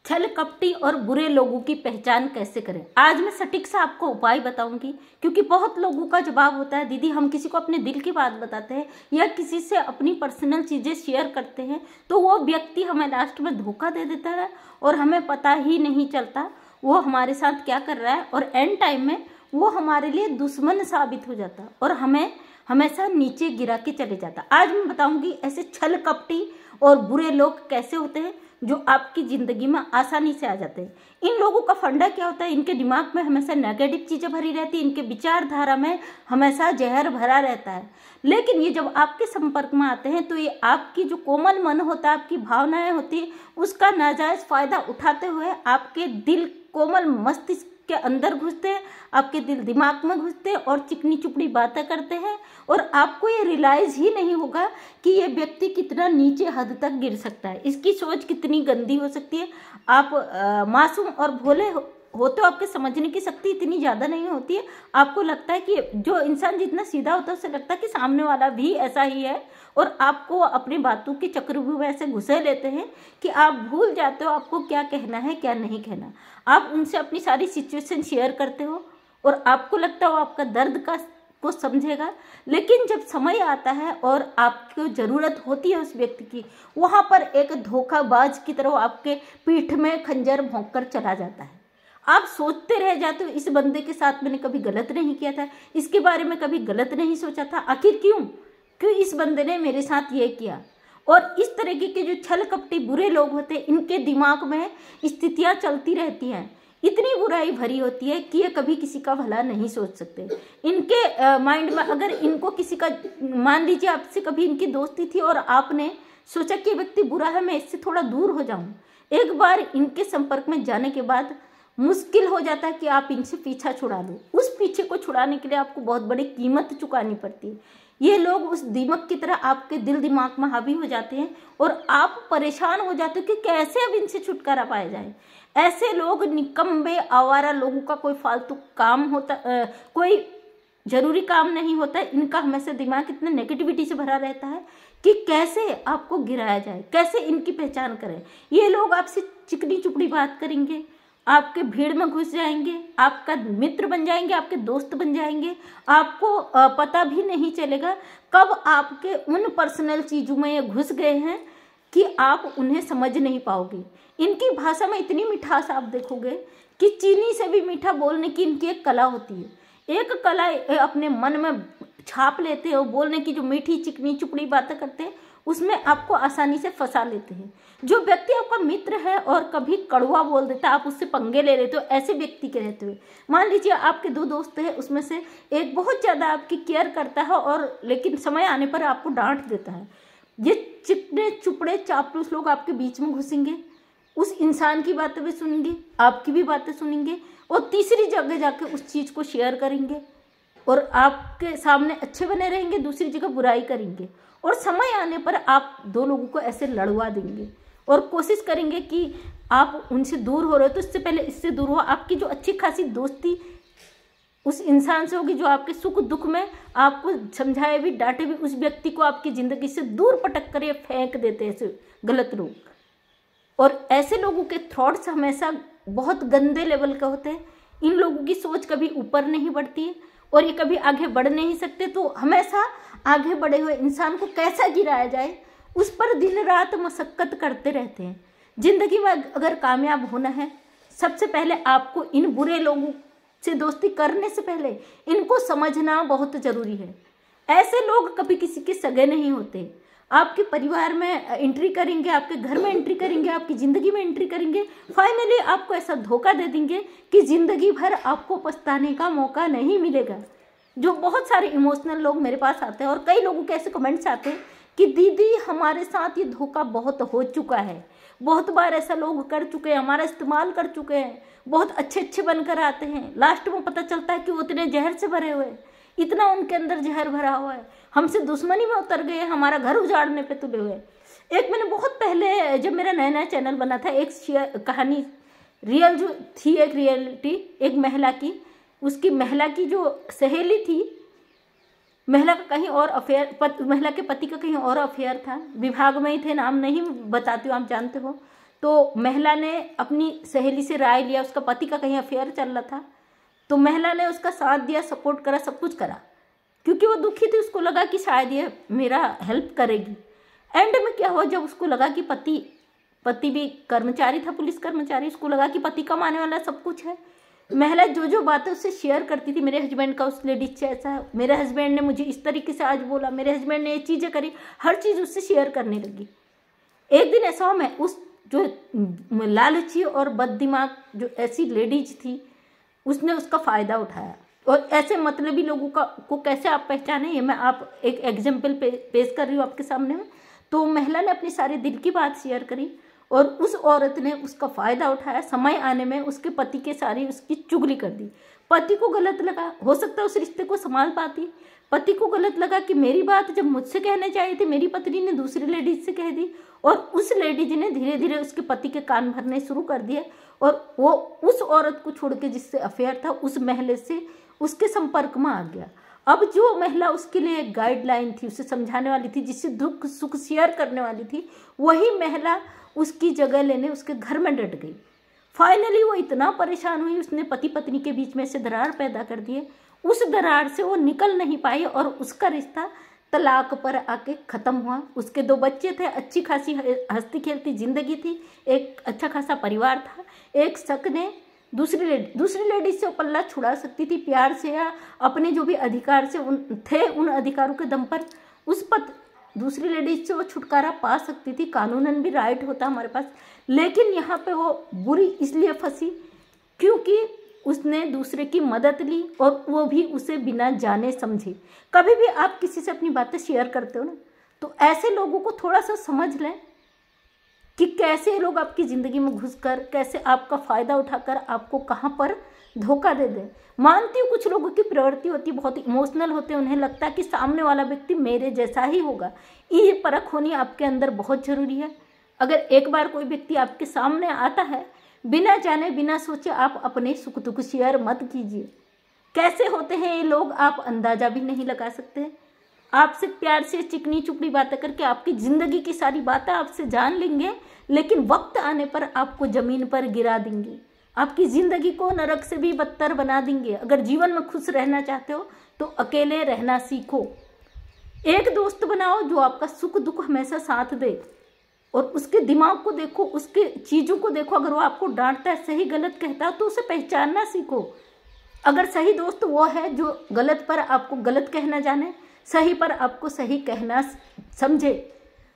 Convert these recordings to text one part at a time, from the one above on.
छल कपटी और बुरे लोगों की पहचान कैसे करें। आज मैं सटीक सा आपको उपाय बताऊंगी, क्योंकि बहुत लोगों का जवाब होता है, दीदी हम किसी को अपने दिल की बात बताते हैं या किसी से अपनी पर्सनल चीज़ें शेयर करते हैं तो वो व्यक्ति हमें लास्ट में धोखा दे देता है और हमें पता ही नहीं चलता वो हमारे साथ क्या कर रहा है, और एंड टाइम में वो हमारे लिए दुश्मन साबित हो जाता और हमें हमेशा नीचे गिरा के चले जाता। आज मैं बताऊंगी ऐसे छल कपटी और बुरे लोग कैसे होते हैं जो आपकी ज़िंदगी में आसानी से आ जाते हैं। इन लोगों का फंडा क्या होता है, इनके दिमाग में हमेशा नेगेटिव चीज़ें भरी रहती है, इनके विचारधारा में हमेशा जहर भरा रहता है। लेकिन ये जब आपके संपर्क में आते हैं तो ये आपकी जो कोमल मन होता है, आपकी भावनाएं होती है, उसका नाजायज़ फ़ायदा उठाते हुए आपके दिल कोमल मस्तिष्क के अंदर घुसते हैं, आपके दिल दिमाग में घुसते हैं और चिकनी चुपड़ी बातें करते हैं, और आपको ये रियलाइज़ ही नहीं होगा कि ये व्यक्ति कितना नीचे हद तक गिर सकता है, इसकी सोच कितनी गंदी हो सकती है। आप मासूम और भोले हो तो आपके समझने की शक्ति इतनी ज़्यादा नहीं होती है। आपको लगता है कि जो इंसान जितना सीधा होता है उसे लगता है कि सामने वाला भी ऐसा ही है, और आपको अपनी बातों के चक्रव्यूह में ऐसे घुसे लेते हैं कि आप भूल जाते हो आपको क्या कहना है क्या नहीं कहना। आप उनसे अपनी सारी सिचुएशन शेयर करते हो और आपको लगता हो आपका दर्द को समझेगा, लेकिन जब समय आता है और आपको ज़रूरत होती है उस व्यक्ति की, वहाँ पर एक धोखाबाज की तरह आपके पीठ में खंजर भोंक कर चला जाता है। आप सोचते रह जाते हो इस बंदे के साथ मैंने कभी गलत नहीं किया था, इसके बारे में कभी गलत नहीं सोचा था, आखिर क्यों इस बंदे ने मेरे साथ ये किया। और इस तरीके के जो छल कपटी बुरे लोग होते हैं, इनके दिमाग में स्थितियाँ चलती रहती हैं, इतनी बुराई भरी होती है कि ये कभी किसी का भला नहीं सोच सकते। इनके माइंड में अगर इनको किसी का, मान लीजिए आपसे कभी इनकी दोस्ती थी और आपने सोचा कि व्यक्ति बुरा है, मैं इससे थोड़ा दूर हो जाऊं, एक बार इनके संपर्क में जाने के बाद मुश्किल हो जाता है कि आप इनसे पीछा छुड़ा लो। उस पीछे को छुड़ाने के लिए आपको बहुत बड़ी कीमत चुकानी पड़ती है। ये लोग उस दीमक की तरह आपके दिल दिमाग में हावी हो जाते हैं और आप परेशान हो जाते हो कि कैसे अब इनसे छुटकारा पाया जाए। ऐसे लोग निकम्बे आवारा लोगों का कोई फालतू काम होता, कोई जरूरी काम नहीं होता, इनका हमेशा दिमाग इतना नेगेटिविटी से भरा रहता है कि कैसे आपको गिराया जाए, कैसे इनकी पहचान करें। ये लोग आपसे चिकनी चुपड़ी बात करेंगे, आपके भीड़ में घुस जाएंगे, आपका मित्र बन जाएंगे, आपके दोस्त बन जाएंगे, आपको पता भी नहीं चलेगा कब आपके उन पर्सनल चीज़ों में ये घुस गए हैं कि आप उन्हें समझ नहीं पाओगे। इनकी भाषा में इतनी मिठास आप देखोगे कि चीनी से भी मीठा बोलने की इनकी एक कला होती है। एक कला अपने मन में छाप लेते हैं और बोलने की जो मीठी चिकनी चुपड़ी बातें करते हैं उसमें आपको आसानी से फंसा लेते हैं। जो व्यक्ति आपका मित्र है और कभी कड़वा बोल देता है, आप उससे पंगे ले लेते हो, ऐसे व्यक्ति के रहते हुए, मान लीजिए आपके दो दोस्त हैं, उसमें से एक बहुत ज़्यादा आपकी केयर करता है और लेकिन समय आने पर आपको डांट देता है। ये चिकने चुपड़े चापलूस लोग आपके बीच में घुसेंगे, उस इंसान की बातें भी सुनेंगे, आपकी भी बातें सुनेंगे और तीसरी जगह जाके उस चीज़ को शेयर करेंगे और आपके सामने अच्छे बने रहेंगे, दूसरी जगह बुराई करेंगे, और समय आने पर आप दो लोगों को ऐसे लड़वा देंगे और कोशिश करेंगे कि आप उनसे दूर हो रहे हो तो इससे पहले इससे दूर हो। आपकी जो अच्छी खासी दोस्ती उस इंसान से होगी जो आपके सुख दुख में आपको समझाए भी डांटे भी, उस व्यक्ति को आपकी ज़िंदगी से दूर पटक कर ये फेंक देते हैं ऐसे गलत लोग। और ऐसे लोगों के थॉट्स हमेशा बहुत गंदे लेवल का होते हैं। इन लोगों की सोच कभी ऊपर नहीं बढ़ती है और ये कभी आगे बढ़ नहीं सकते, तो हमेशा आगे बढ़े हुए इंसान को कैसा गिराया जाए उस पर दिन रात मशक्कत करते रहते हैं। ज़िंदगी में अगर कामयाब होना है, सबसे पहले आपको इन बुरे लोगों से दोस्ती करने से पहले इनको समझना बहुत ज़रूरी है। ऐसे लोग कभी किसी के सगे नहीं होते। आपके परिवार में एंट्री करेंगे, आपके घर में एंट्री करेंगे, आपकी ज़िंदगी में एंट्री करेंगे, फाइनली आपको ऐसा धोखा दे देंगे कि ज़िंदगी भर आपको पछताने का मौका नहीं मिलेगा। जो बहुत सारे इमोशनल लोग मेरे पास आते हैं और कई लोगों के ऐसे कमेंट्स आते हैं कि दीदी हमारे साथ ये धोखा बहुत हो चुका है, बहुत बार ऐसा लोग कर चुके हैं, हमारा इस्तेमाल कर चुके हैं, बहुत अच्छे बनकर आते हैं, लास्ट में पता चलता है कि वो इतने जहर से भरे हुए, इतना उनके अंदर जहर भरा हुआ है, हमसे दुश्मनी में उतर गए, हमारा घर उजाड़ने पे तुले हुए। एक मैंने बहुत पहले जब मेरा नया चैनल बना था, एक कहानी रियल जो थी, एक रियलिटी, एक महिला की, उसकी महिला की जो सहेली थी, महिला का कहीं और अफेयर, महिला के पति का कहीं और अफेयर था, विभाग में ही थे, नाम नहीं बताती हूँ आप जानते हो। तो महिला ने अपनी सहेली से राय लिया, उसका पति का कहीं अफेयर चल रहा था, तो महिला ने उसका साथ दिया, सपोर्ट करा, सब कुछ करा, क्योंकि वो दुखी थी, उसको लगा कि शायद ये मेरा हेल्प करेगी। एंड में क्या हुआ, जब उसको लगा कि पति भी कर्मचारी था, पुलिस कर्मचारी, उसको लगा कि पति कमाने वाला सब कुछ है, महिला जो जो बातें उससे शेयर करती थी, मेरे हस्बैंड का उस लेडीज से ऐसा है, मेरे हस्बैंड ने मुझे इस तरीके से आज बोला, मेरे हस्बैंड ने ये चीज़ें करी, हर चीज़ उससे शेयर करने लगी। एक दिन ऐसा हुआ, मैं उस जो लालची और बददिमाग जो ऐसी लेडीज थी, उसने उसका फ़ायदा उठाया। और ऐसे मतलबी लोगों को कैसे आप पहचाने, ये मैं आप एक एग्जाम्पल पेश कर रही हूँ आपके सामने में। तो महिला ने अपनी सारे दिल की बात शेयर करी और उस औरत ने उसका फ़ायदा उठाया। समय आने में उसके पति के सारी उसकी चुगली कर दी। पति को गलत लगा, हो सकता है उस रिश्ते को संभाल पाती, पति को गलत लगा कि मेरी बात जब मुझसे कहने चाहिए थी, मेरी पत्नी ने दूसरी लेडीज से कह दी, और उस लेडीज ने धीरे धीरे उसके पति के कान भरने शुरू कर दिए, और वो उस औरत को छोड़ के जिससे अफेयर था, उस महिला से उसके संपर्क में आ गया। अब जो महिला उसके लिए एक गाइडलाइन थी, उसे समझाने वाली थी, जिससे दुख सुख शेयर करने वाली थी, वही महिला उसकी जगह लेने उसके घर में डट गई। फाइनली वो इतना परेशान हुई, उसने पति पत्नी के बीच में से दरार पैदा कर दिए। उस दरार से वो निकल नहीं पाई और उसका रिश्ता तलाक पर आके ख़त्म हुआ। उसके 2 बच्चे थे, अच्छी खासी हंसती खेलती ज़िंदगी थी, एक अच्छा खासा परिवार था। एक शक ने दूसरी लेडीज से वो पल्ला छुड़ा सकती थी प्यार से, या अपने जो भी अधिकार से उन अधिकारों के दम पर दूसरी लेडीज से वो छुटकारा पा सकती थी, कानूनन भी राइट होता हमारे पास। लेकिन यहाँ पे वो बुरी इसलिए फंसी क्योंकि उसने दूसरे की मदद ली, और वो भी उसे बिना जाने समझे। कभी भी आप किसी से अपनी बातें शेयर करते हो ना, तो ऐसे लोगों को थोड़ा सा समझ लें कि कैसे लोग आपकी ज़िंदगी में घुसकर, कैसे आपका फ़ायदा उठाकर आपको कहाँ पर धोखा दे दें। मानती हूँ कुछ लोगों की प्रवृत्ति होती है, बहुत इमोशनल होते हैं, उन्हें लगता है कि सामने वाला व्यक्ति मेरे जैसा ही होगा। ये परख होनी आपके अंदर बहुत ज़रूरी है। अगर एक बार कोई व्यक्ति आपके सामने आता है, बिना जाने बिना सोचे आप अपने सुख दुख शेयर मत कीजिए। कैसे होते हैं ये लोग, आप अंदाज़ा भी नहीं लगा सकते। आपसे प्यार से चिकनी चुपड़ी बातें करके आपकी ज़िंदगी की सारी बातें आपसे जान लेंगे, लेकिन वक्त आने पर आपको ज़मीन पर गिरा देंगे, आपकी ज़िंदगी को नरक से भी बदतर बना देंगे। अगर जीवन में खुश रहना चाहते हो तो अकेले रहना सीखो। एक दोस्त बनाओ जो आपका सुख दुख हमेशा साथ दे, और उसके दिमाग को देखो, उसके चीज़ों को देखो। अगर वो आपको डांटता है, सही गलत कहता है, तो उसे पहचानना सीखो। अगर सही दोस्त वो है जो गलत पर आपको गलत कहना जाने, सही पर आपको सही कहना समझे।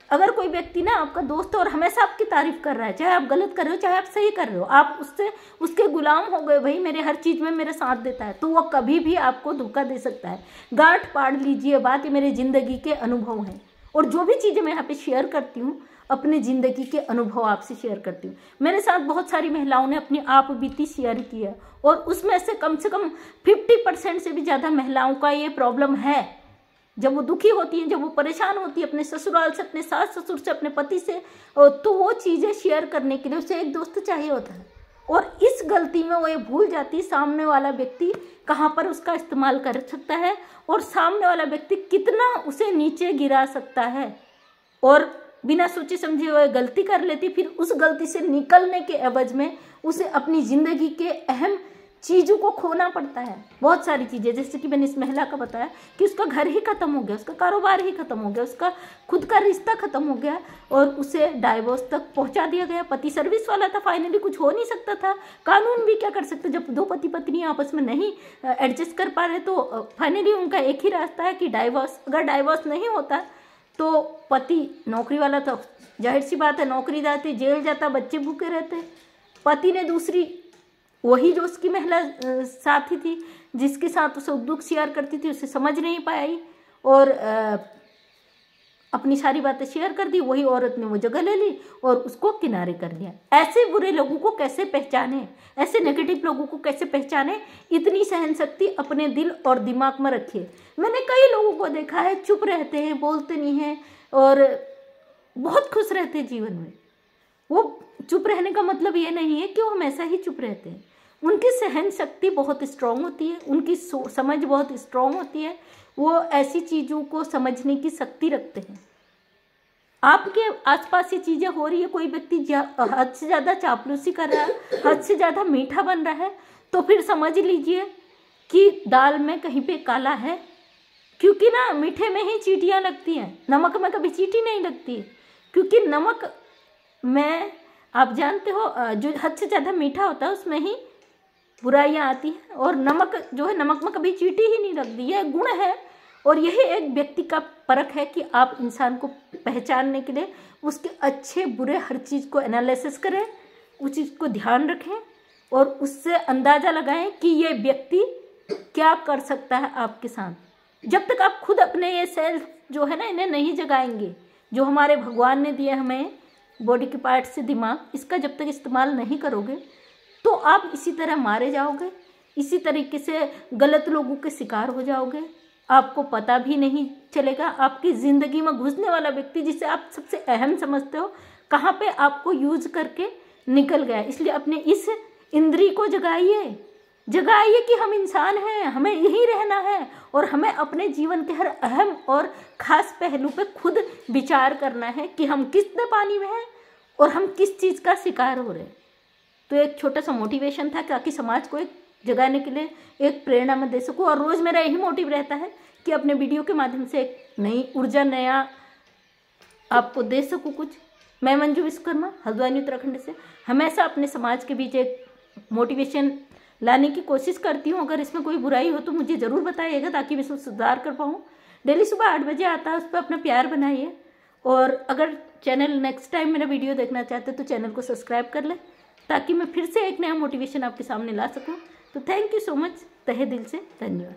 अगर कोई व्यक्ति ना आपका दोस्त और हमेशा आपकी तारीफ कर रहा है, चाहे आप गलत कर रहे हो चाहे आप सही कर रहे हो, आप उसके गुलाम हो गए, भाई मेरे हर चीज़ में मेरा साथ देता है, तो वो कभी भी आपको धोखा दे सकता है। गांठ पाड़ लीजिए बात, ये मेरे ज़िंदगी के अनुभव हैं, और जो भी चीज़ें मैं यहाँ पे शेयर करती हूँ अपने ज़िंदगी के अनुभव आपसे शेयर करती हूँ। मेरे साथ बहुत सारी महिलाओं ने अपनी आप बीती शेयर की है, और उसमें से कम 50% से भी ज़्यादा महिलाओं का ये प्रॉब्लम है। जब वो दुखी होती हैं, जब वो परेशान होती है अपने ससुराल से, अपने सास ससुर से, अपने पति से, तो वो चीज़ें शेयर करने के लिए उसे एक दोस्त चाहिए होता है। और इस गलती में वो ये भूल जाती है सामने वाला व्यक्ति कहाँ पर उसका इस्तेमाल कर सकता है, और सामने वाला व्यक्ति कितना उसे नीचे गिरा सकता है, और बिना सोचे समझे वो गलती कर लेती। फिर उस गलती से निकलने के एवज में उसे अपनी ज़िंदगी के अहम चीज़ों को खोना पड़ता है। बहुत सारी चीज़ें, जैसे कि मैंने इस महिला का बताया कि उसका घर ही ख़त्म हो गया, उसका कारोबार ही ख़त्म हो गया, उसका खुद का रिश्ता ख़त्म हो गया, और उसे डाइवोर्स तक पहुंचा दिया गया। पति सर्विस वाला था, फाइनली कुछ हो नहीं सकता था, कानून भी क्या कर सकते। जब 2 पति पत्नी आपस में नहीं एडजस्ट कर पा रहे, तो फाइनली उनका एक ही रास्ता है कि डाइवोर्स। अगर डाइवोर्स नहीं होता तो पति नौकरी वाला था, जाहिर सी बात है नौकरी जाती, जेल जाता, बच्चे भूखे रहते। पति ने दूसरी, वही जो उसकी महिला साथी थी जिसके साथ उसे दुख शेयर करती थी, उसे समझ नहीं पाई और अपनी सारी बातें शेयर कर दी। वही औरत ने वो जगह ले ली और उसको किनारे कर दिया। ऐसे बुरे लोगों को कैसे पहचाने, ऐसे नेगेटिव लोगों को कैसे पहचाने, इतनी सहन शक्ति अपने दिल और दिमाग में रखिए। मैंने कई लोगों को देखा है, चुप रहते हैं, बोलते नहीं हैं और बहुत खुश रहते हैं जीवन में। वो चुप रहने का मतलब ये नहीं है कि वो हमेशा ही चुप रहते हैं। उनकी सहन शक्ति बहुत स्ट्रांग होती है, उनकी समझ बहुत स्ट्रांग होती है, वो ऐसी चीज़ों को समझने की शक्ति रखते हैं। आपके आसपास ये चीजें हो रही है, कोई व्यक्ति हद से ज्यादा चापलूसी कर रहा है, हद से ज्यादा मीठा बन रहा है, तो फिर समझ लीजिए कि दाल में कहीं पे काला है। क्योंकि ना मीठे में ही चींटियां लगती हैं, नमक में कभी चींटी नहीं लगती है। क्योंकि नमक में आप जानते हो जो हद से ज़्यादा मीठा होता है उसमें ही बुराइयां आती हैं, और नमक जो है, नमक में कभी चींटी ही नहीं लगती। यह गुण है और यही एक व्यक्ति का परख है कि आप इंसान को पहचानने के लिए उसके अच्छे बुरे हर चीज़ को एनालिसिस करें, उस चीज़ को ध्यान रखें और उससे अंदाज़ा लगाएं कि ये व्यक्ति क्या कर सकता है आपके साथ। जब तक आप खुद अपने ये सेल्फ जो है ना इन्हें नहीं जगाएंगे, जो हमारे भगवान ने दिया हमें बॉडी के पार्ट से दिमाग, इसका जब तक इस्तेमाल नहीं करोगे तो आप इसी तरह मारे जाओगे, इसी तरीके से गलत लोगों के शिकार हो जाओगे। आपको पता भी नहीं चलेगा आपकी ज़िंदगी में घुसने वाला व्यक्ति जिसे आप सबसे अहम समझते हो कहाँ पे आपको यूज करके निकल गया। इसलिए अपने इस इंद्री को जगाइए कि हम इंसान हैं, हमें यही रहना है और हमें अपने जीवन के हर अहम और ख़ास पहलू पे खुद विचार करना है कि हम कितने पानी में हैं और हम किस चीज़ का शिकार हो रहे हैं। तो एक छोटा सा मोटिवेशन था ताकि समाज को एक जगाने के लिए एक प्रेरणा मैं दे सकूं। और रोज़ मेरा यही मोटिव रहता है कि अपने वीडियो के माध्यम से एक नई ऊर्जा, नया आपको दे सकूं कुछ। मैं मंजू विश्वकर्मा हल्द्वानी उत्तराखंड से हमेशा अपने समाज के बीच एक मोटिवेशन लाने की कोशिश करती हूँ। अगर इसमें कोई बुराई हो तो मुझे ज़रूर बताइएगा ताकि मैं इसमें सुधार कर पाऊँ। डेली सुबह 8 बजे आता है, उस पर अपना प्यार बनाइए। और अगर चैनल नेक्स्ट टाइम मेरा वीडियो देखना चाहते तो चैनल को सब्सक्राइब कर लें ताकि मैं फिर से एक नया मोटिवेशन आपके सामने ला सकूं। तो थैंक यू सो मच, तहे दिल से धन्यवाद।